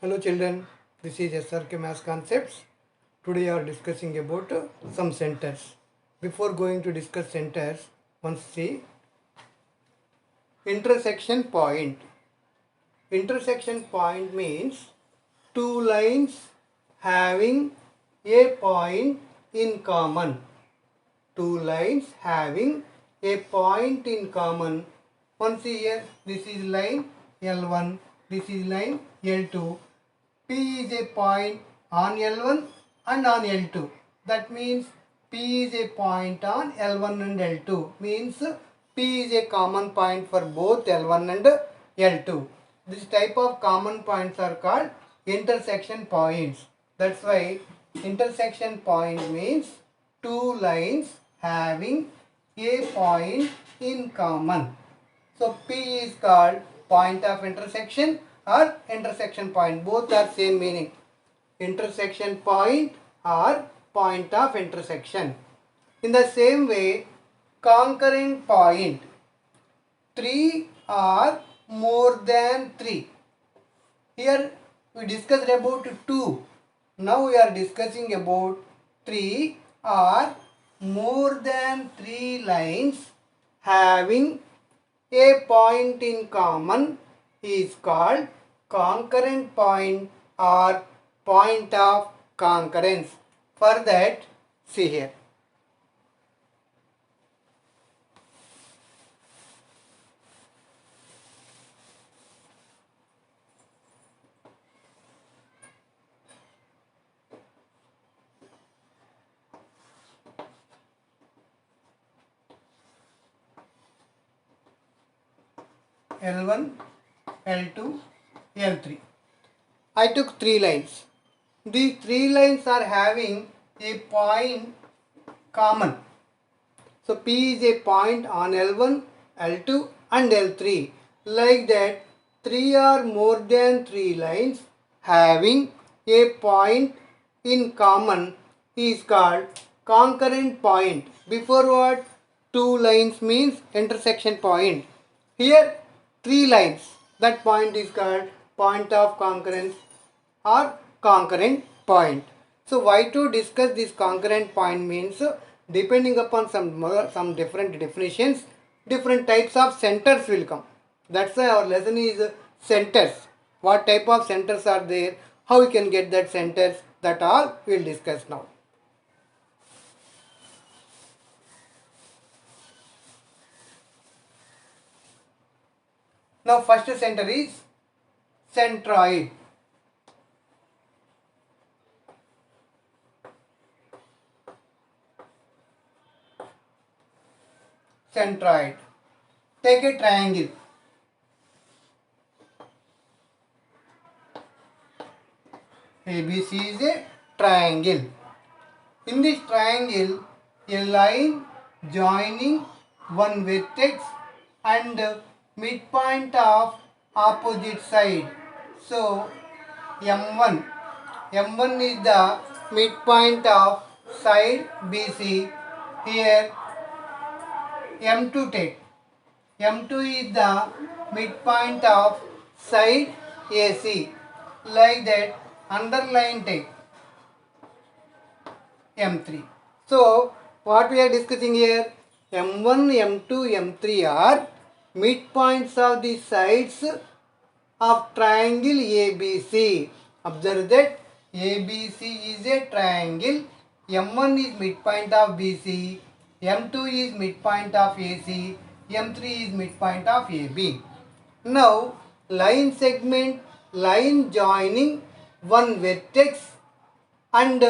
Hello children, this is SRK Maths Concepts. Today we are discussing about some centers. Before going to discuss centers, once see intersection point. Intersection point means two lines having a point in common. Two lines having a point in common. Once here, this is line L1, this is line L2. P is a point on L1 and on L2. That means P is a point on L1 and L2. Means P is a common point for both L1 and L2. This type of common points are called intersection points. That's why intersection point means two lines having a point in common. So P is called point of intersection or intersection point. Both are same meaning. Intersection point or point of intersection. In the same way, concurrent point. 3 or more than 3. Here we discussed about 2. Now we are discussing about 3 or more than 3 lines having a point in common is called concurrent point or point of concurrence. For that, see here. L1, L2, L3. I took 3 lines. These 3 lines are having a point common. So P is a point on L1, L2 and L3. Like that, 3 or more than 3 lines having a point in common is called concurrent point. Before what? 2 lines means intersection point. Here 3 lines. That point is called point of concurrence or concurrent point. So why to discuss this concurrent point means depending upon some different definitions, different types of centers will come. That's why our lesson is centers. What type of centers are there? How we can get that centers? That all we will discuss now. Now first center is centroid. Centroid. Take a triangle. ABC is a triangle. In this triangle, a line joining one vertex and midpoint of opposite side. So M1. M1 is the midpoint of side BC. Here M2 take. M2 is the midpoint of side AC. Like that, underline take. M3. So, what we are discussing here, M1, M2, M3 are midpoints of the sides of triangle ABC. Observe that ABC is a triangle. M1 is midpoint of BC. M2 is midpoint of AC. M3 is midpoint of AB. Now, line segment, line joining one vertex and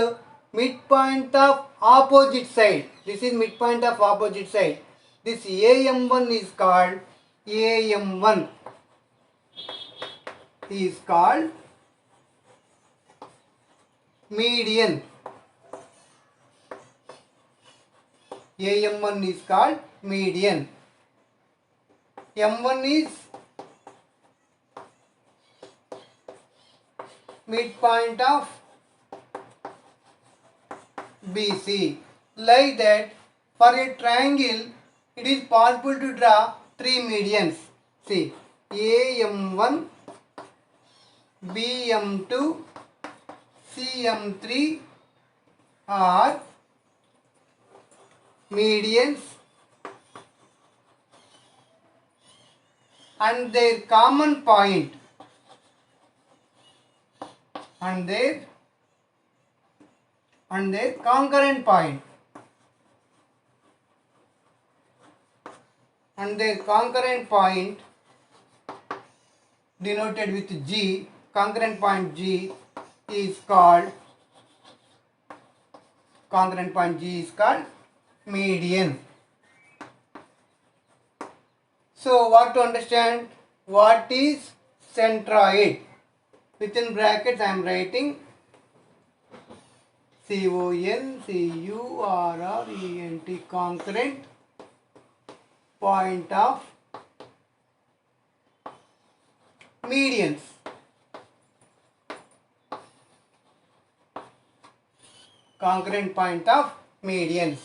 midpoint of opposite side. This is midpoint of opposite side. This AM1 is called AM1 is called median. AM1 is called median. M1 is midpoint of BC. Like that, for a triangle, it is possible to draw 3 medians. See, AM1, BM2, CM3 are medians and their common point and their concurrent point denoted with G, concurrent point G is called median. So what to understand? What is centroid? Within brackets I am writing CONCURRENT, concurrent point of medians. Concurrent point of medians.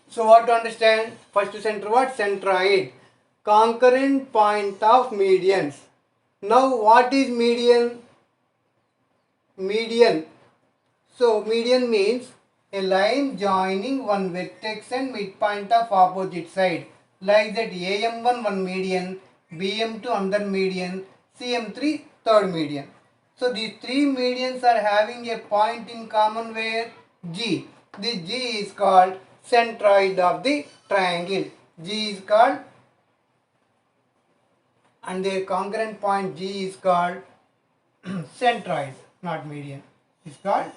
So what to understand? First center what? Centroid. Concurrent point of medians. Now what is median? Median. So median means a line joining one vertex and midpoint of opposite side. Like that AM1 one median, BM2 another median, CM3 third median. So these three medians are having a point in common where G. This G is called centroid of the triangle. G is called, and their concurrent point G is called centroid, not median. It's called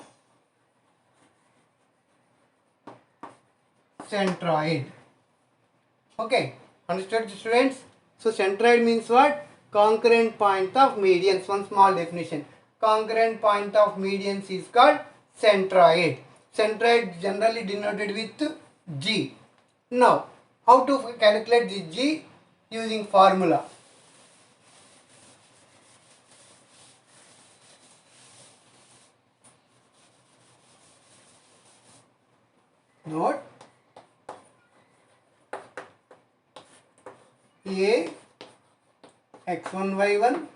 centroid. Okay, understood students? So centroid means what? Concurrent point of medians. One small definition. Concurrent point of medians is called centroid. Centroid generally denoted with G. Now, how to calculate the G? Using formula. Note A x1 y1,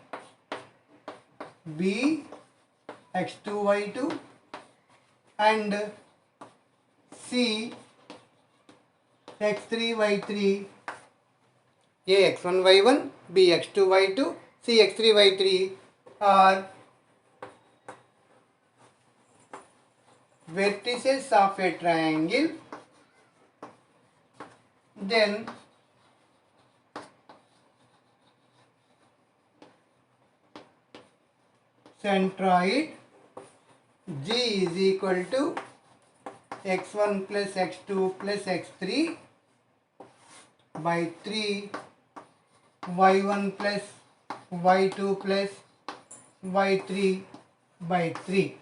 B x2 y2 and C x3 y3. A x1 y1, B x2 y2, C x3 y3 are vertices of a triangle. Then centroid G is equal to x1 plus x2 plus x3 by 3 y1 plus y2 plus y3 by 3.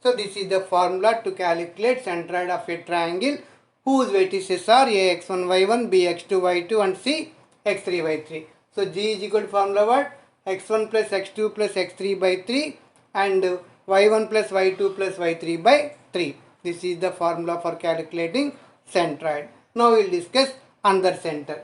So this is the formula to calculate centroid of a triangle whose vertices are A x1 y1, B x2 y2 and C x3 y3. So G is equal to formula what? x1 plus x2 plus x3 by 3 and y1 plus y2 plus y3 by 3. This is the formula for calculating centroid. Now we will discuss another center.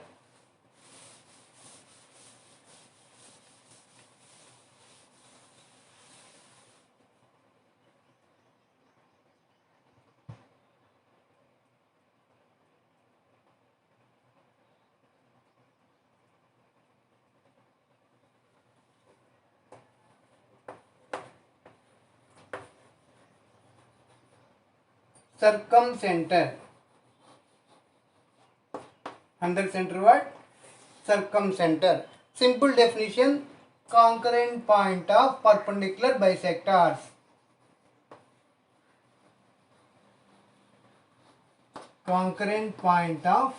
Circumcenter. Under center what? Circumcenter. Simple definition: concurrent point of perpendicular bisectors. Concurrent point of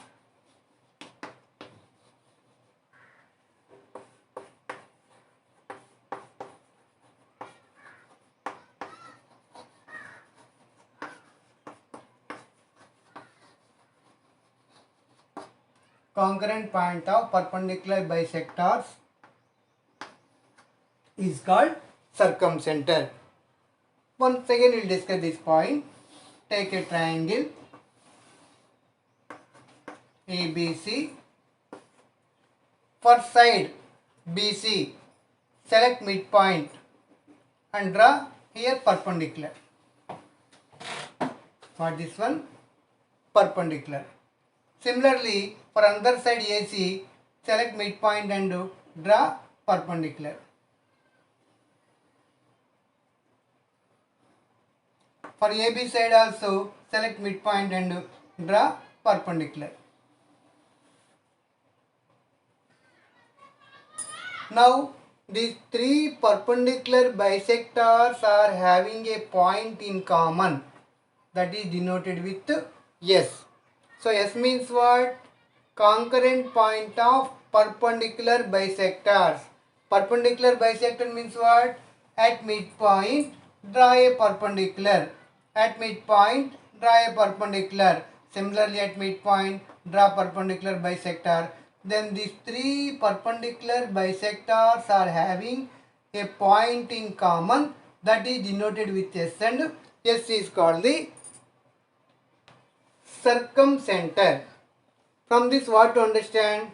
perpendicular bisectors is called circumcenter. Once again we will discuss this point. Take a triangle ABC. For side BC select midpoint and draw here perpendicular. What this one? Perpendicular. Similarly, for another side AC, select midpoint and draw perpendicular. For AB side also, select midpoint and draw perpendicular. Now, these three perpendicular bisectors are having a point in common, that is denoted with S. So, S means what? Concurrent point of perpendicular bisectors. Perpendicular bisector means what? At midpoint, draw a perpendicular. At midpoint, draw a perpendicular. Similarly, at midpoint, draw perpendicular bisector. Then these three perpendicular bisectors are having a point in common, that is denoted with S, and S is called the circumcenter. From this, what to understand?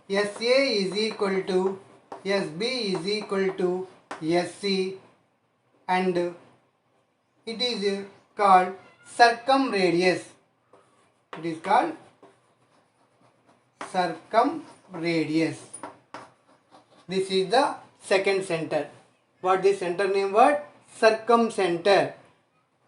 SA is equal to SB is equal to SC, and it is called circumradius. It is called circumradius. This is the second center. What the center name? What? Circumcenter.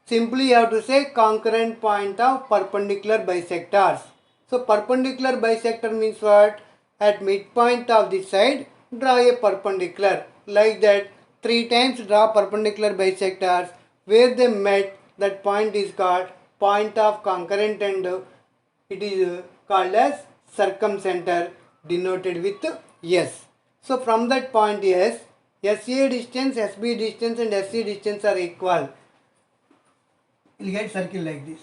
Simply you have to say concurrent point of perpendicular bisectors. So perpendicular bisector means what? At midpoint of this side, draw a perpendicular. Like that, 3 times draw perpendicular bisectors. Where they met, that point is called point of concurrent, and it is called as circumcenter, denoted with S. So from that point S, SA distance, SB distance and SC distance are equal. You will get circle like this.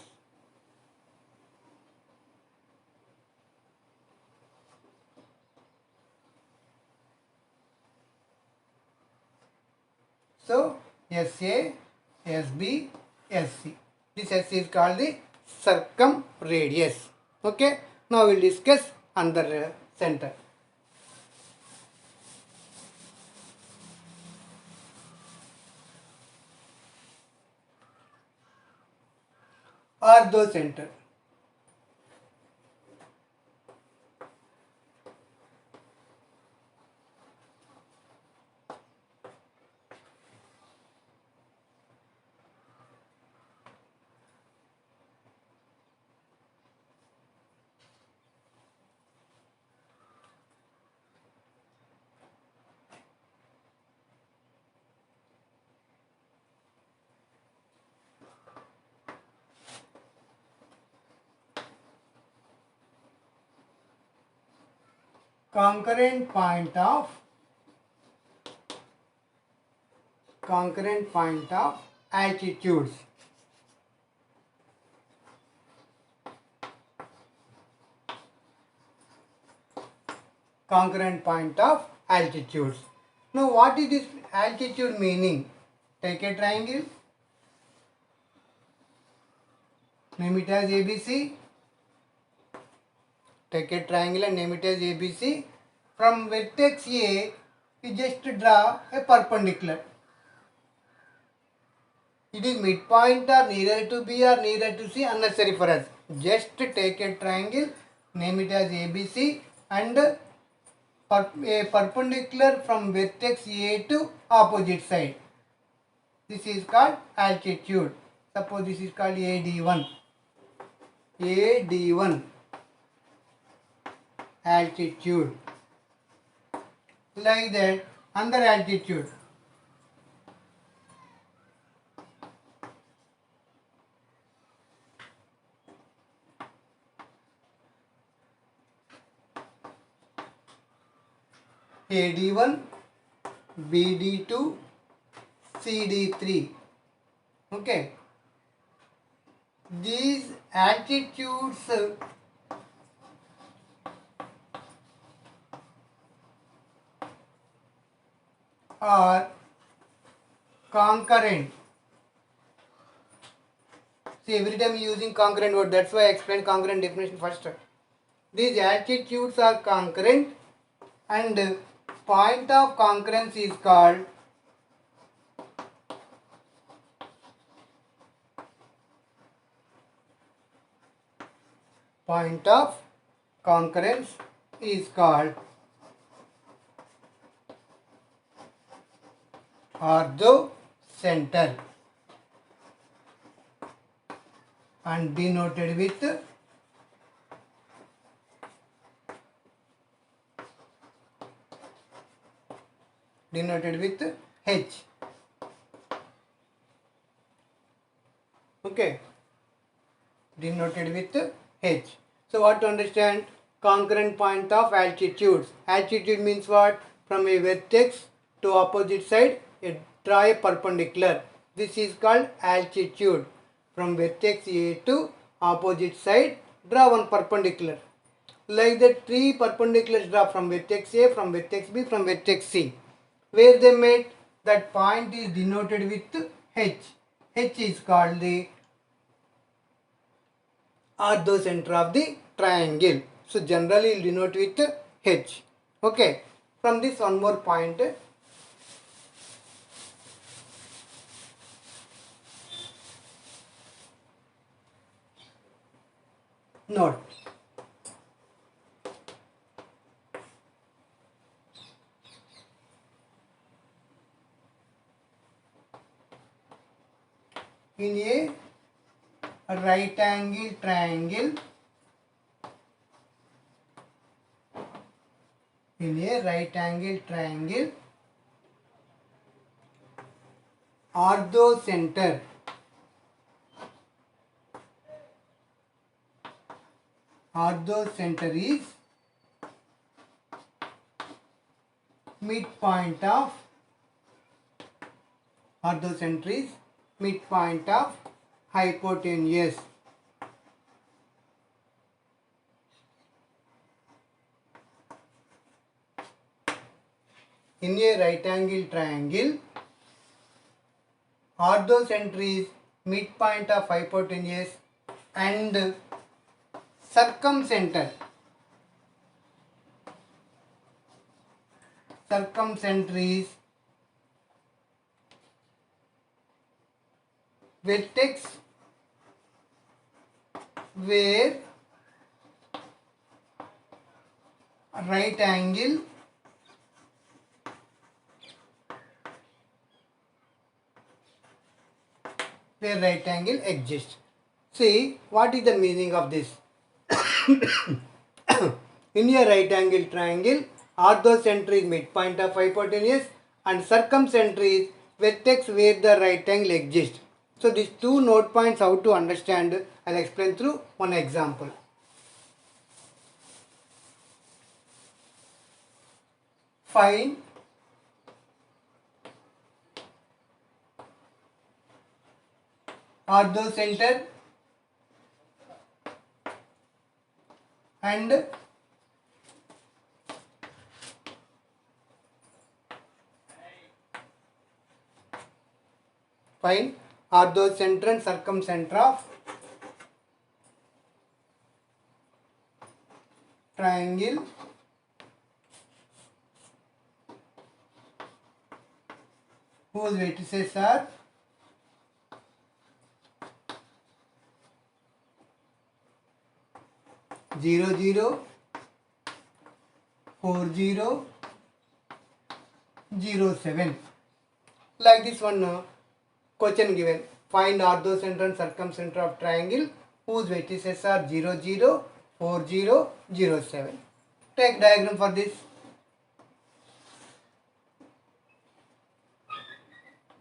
So SA, SB, SC. This SC is called the circumradius. Okay. Now we will discuss another center. Orthocenter. Concurrent point of altitudes. Concurrent point of altitudes. Now what is this altitude meaning? Take a triangle, name it as ABC. Take a triangle and name it as ABC. From vertex A, you just draw a perpendicular. It is midpoint or nearer to B or nearer to C, unnecessary for us. Just take a triangle, name it as ABC, and a perpendicular from vertex A to opposite side. This is called altitude. Suppose this is called AD1. AD1. Altitude. Like that, under altitude. AD1, BD2, CD3. Okay. These altitudes are concurrent. See, every time using concurrent word, that's why I explained concurrent definition first. These altitudes are concurrent and point of concurrence is called point of concurrence is called orthocenter and denoted with H. Okay, denoted with H. So what to understand? Concurrent point of altitudes. Altitude means what? From a vertex to opposite side, draw a perpendicular. This is called altitude. From vertex A to opposite side, draw one perpendicular. Like that, three perpendiculars draw from vertex A, from vertex B, from vertex C. Where they met, that point is denoted with H. H is called the orthocenter of the triangle. So generally denote with H. Okay. From this one more point. Note. In a right angle triangle, orthocenter is midpoint of hypotenuse. In a right angle triangle, orthocenter is midpoint of hypotenuse and circumcenter is vertex where right angle exists. See, what is the meaning of this? In a right angle triangle, orthocenter is midpoint of hypotenuse and circumcenter is vertex where the right angle exists. So these two note points, how to understand, I'll explain through one example. Find orthocenter and circumcenter of triangle whose vertices are 0, 0, 4, 0, 0, 7. Like this one question given. Find orthocenter and circumcenter of triangle whose vertices are 0, 0, 4, 0, 0, 7. Take diagram for this.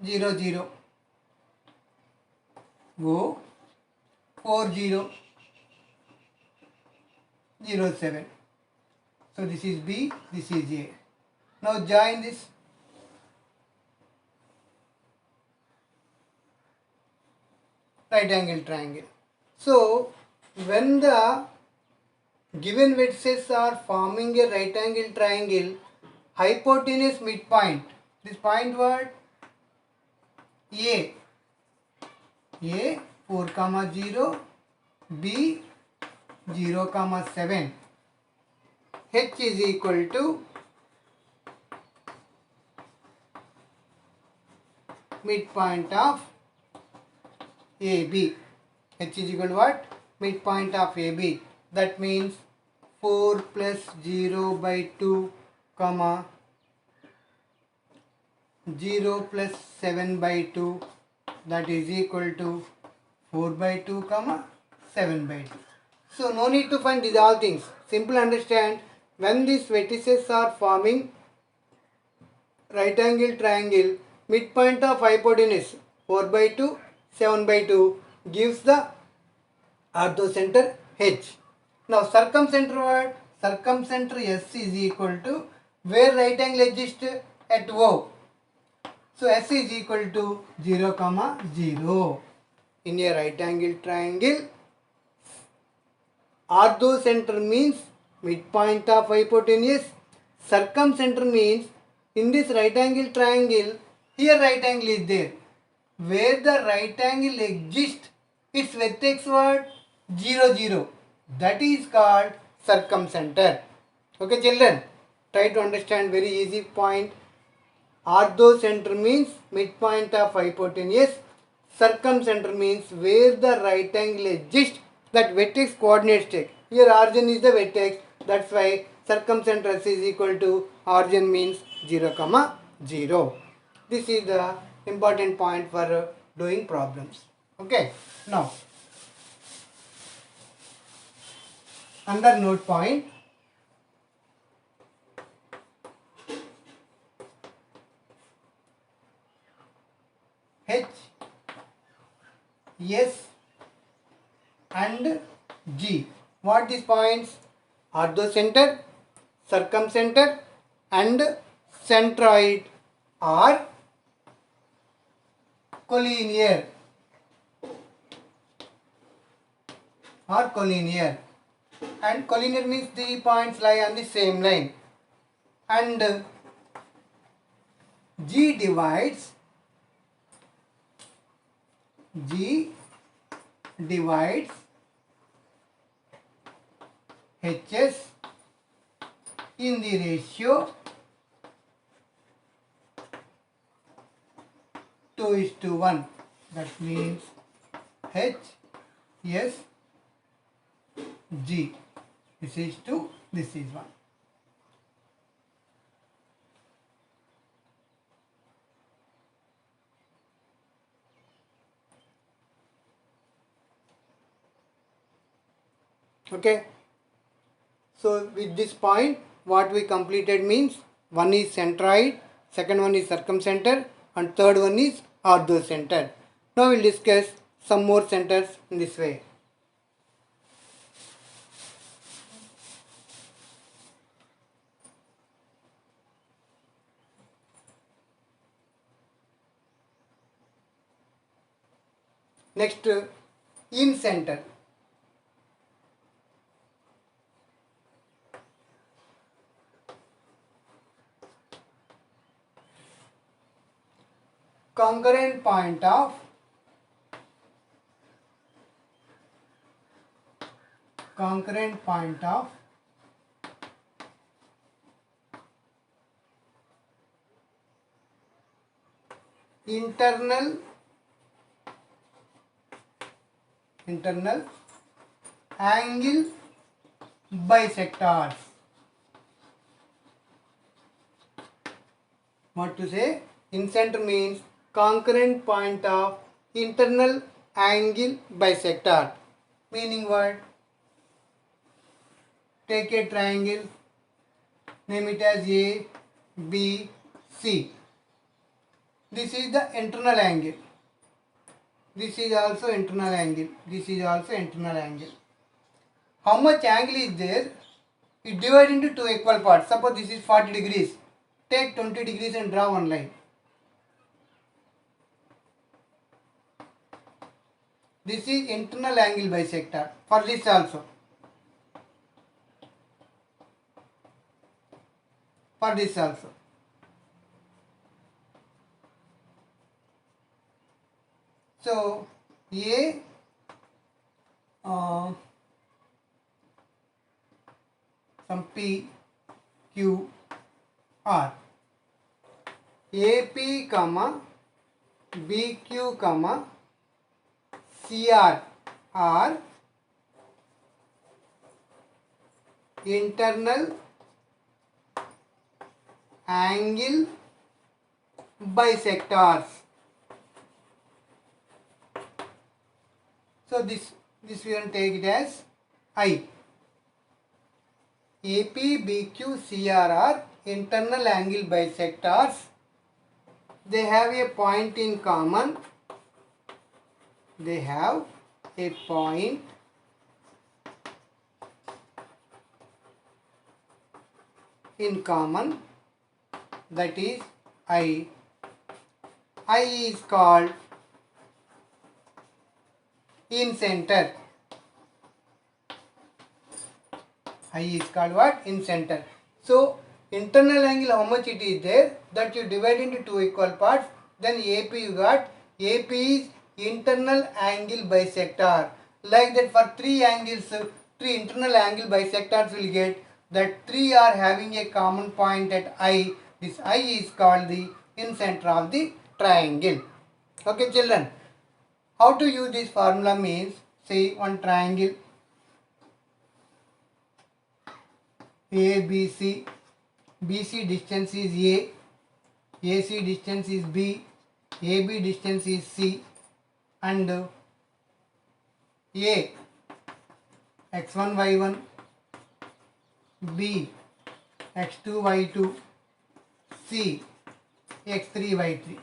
0, 0. Go 4, 0, 0, 7. So this is B, this is A. Now join this. Right angle triangle. So when the given vertices are forming a right angle triangle, hypotenuse midpoint, this point what? A 4, 0, B 0, 7. H is equal to midpoint of AB. H is equal to what? Midpoint of AB. That means 4 plus 0 by 2, comma 0 plus 7 by 2, that is equal to 4 by 2, comma 7 by 2. So no need to find these all things. Simple understand, when these vertices are forming right angle triangle, midpoint of hypotenuse 4 by 2, 7 by 2 gives the orthocenter H. Now circumcenter what? Circumcenter S is equal to where right angle exists at O. So S is equal to 0, 0. In a right angle triangle, orthocenter means midpoint of hypotenuse. Circumcenter means in this right angle triangle, here right angle is there. Where the right angle exists, its vertex what? 0, 0. That is called circumcenter. Okay children, try to understand very easy point. Orthocenter means midpoint of hypotenuse. Circumcenter means where the right angle exists, that vertex coordinates take. Here origin is the vertex, that's why circumcenter S is equal to origin means 0, 0. This is the important point for doing problems. Okay, now under note point, H, S and G. What these points? Orthocenter, circumcenter and centroid are collinear. And collinear means the points lie on the same line. And G divides HS in the ratio 2:1. That means H, S, G. This is 2, this is 1. Okay. So with this point, what we completed means one is centroid, second one is circumcenter, and third one is orthocenter. Now we will discuss some more centers in this way. Next, in center. Congruent point of internal angle bisectors. What to say? In center means concurrent point of internal angle bisector. Meaning what? Take a triangle, name it as A, B, C. This is the internal angle. This is also internal angle. This is also internal angle. How much angle is there? It divides into two equal parts. Suppose this is 40 degrees. Take 20 degrees and draw one line. This is internal angle bisector. For this also. For this also. So A some P, Q, R. AP, BQ, CR are internal angle bisectors. So this we can take it as I. AP, BQ, CR are internal angle bisectors. They have a point in common. They have a point in common, that is I. I is called incenter. I is called what? Incenter. So internal angle, how much it is there, that you divide into two equal parts, then AP you got. AP is internal angle bisector. Like that, for three angles, three internal angle bisectors will get, that three are having a common point at I. This I is called the incenter of the triangle. Okay children, how to use this formula means, say one triangle ABC, BC distance is A, AC distance is B, AB distance is C, and A x1 y1, B x2 y2, C x3 y3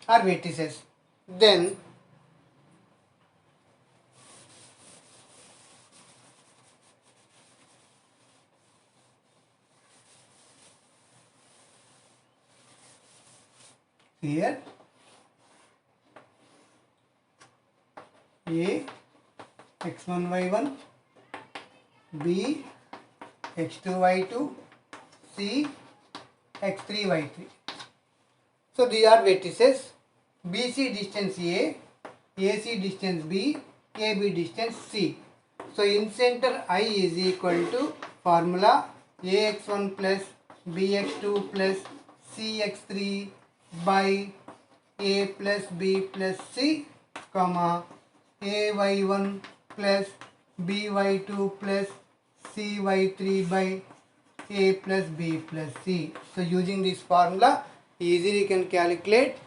are vertices. Then here A x1 y1, B x2 y2, C x3 y3. So these are vertices. BC distance A, AC distance B, AB distance C. So incenter I is equal to formula AX1 plus BX2 plus CX3 by A plus B plus C, comma AY1 plus BY2 plus CY3 by A plus B plus C. So using this formula, easily you can calculate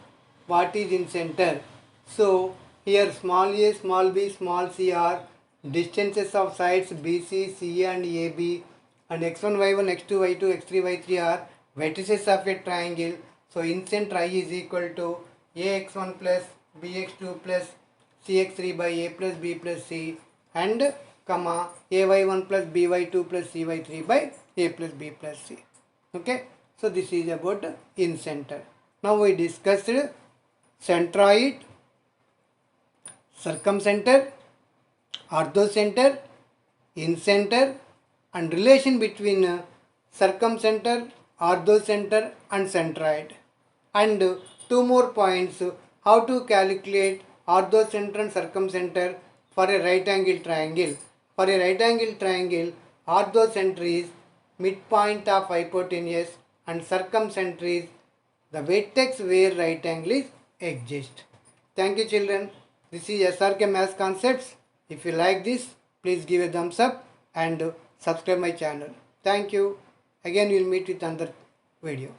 what is incenter. So here small a, small b, small c are distances of sides BC, CA and AB, and x1, y1, x2, y2, x3, y3 are vertices of a triangle. So incenter I is equal to AX1 plus BX2 plus CX3 by A plus B plus C, and comma AY1 plus BY2 plus CY3 by A plus B plus C. Okay, so this is about incenter. Now we discussed centroid, circumcenter, orthocenter, incenter, and relation between circumcenter, orthocenter and centroid. And two more points, how to calculate orthocenter and circumcenter for a right angle triangle. For a right angle triangle, orthocenter is midpoint of hypotenuse and circumcenter is the vertex where right angle is exist. Thank you children. This is SRK Maths Concepts. If you like this, please give a thumbs up and subscribe my channel. Thank you. Again we will meet with another video.